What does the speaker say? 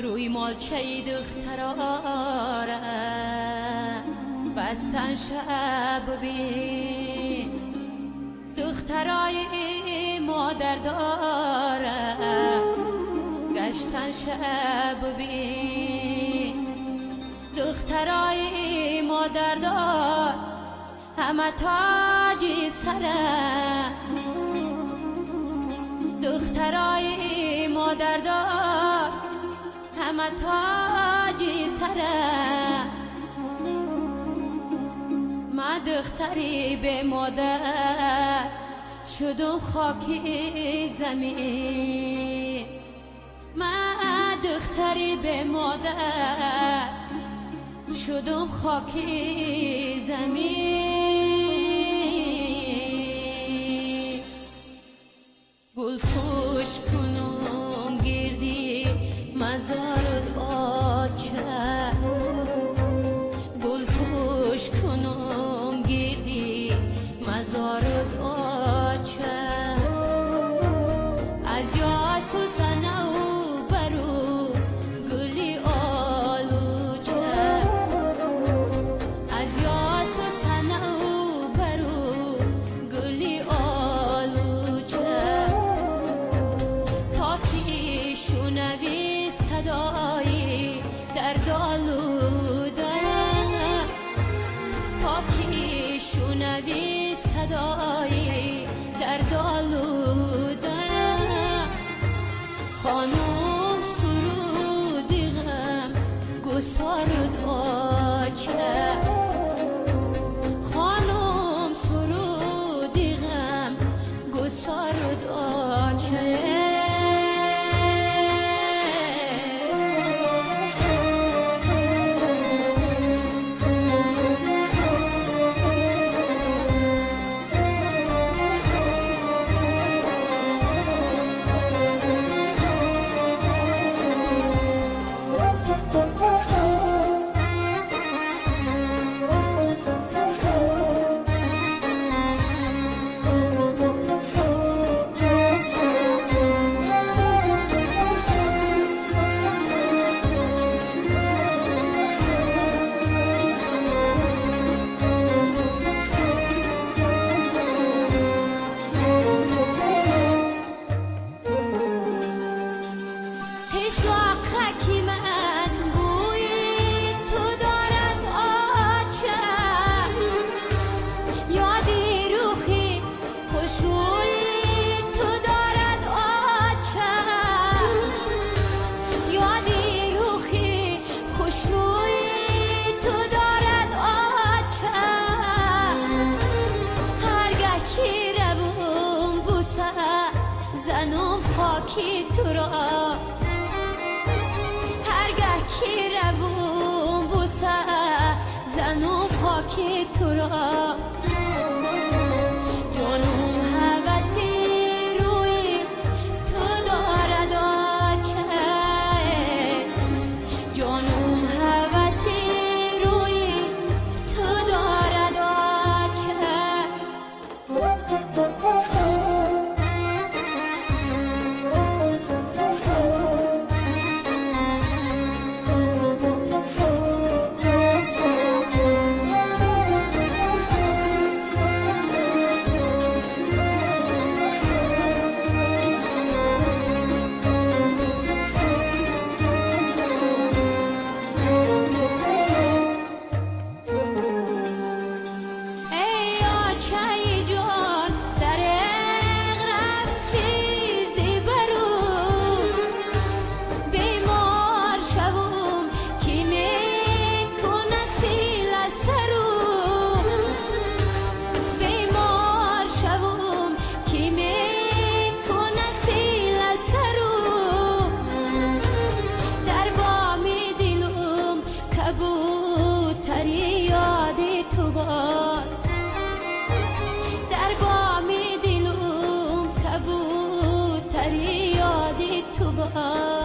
روی مالچه دختراره بستن شب بین دخترای مادر داره گشتن شب بین دخترای مادر دار همه تاجی سره دخترای مادر دار همه تاجی سره من دختری به مادر شدم خاکی زمین من دختری به مادر شدم خاکی زمین گل پوش کنم گردی مزارت آچه گل پوش کنم گردی مزارت آچه از یاسو سنو برو گلی آلوچه از یاسو سنو برو گلی آلوچه تا که شنوی صدایی در دالوده تا که شنوی صدایی در دالوده خانم سرودی غم گسارد آچه خانم سرودی غم گسارد آچه زنم خاکی تو را هرگه کی روم بوسه زنم خاکی تو را جانم هوسی روی تو دارد آچه جانم هوسی روی تو دارد آچه در بامی دلم کبوتری یادی تو باز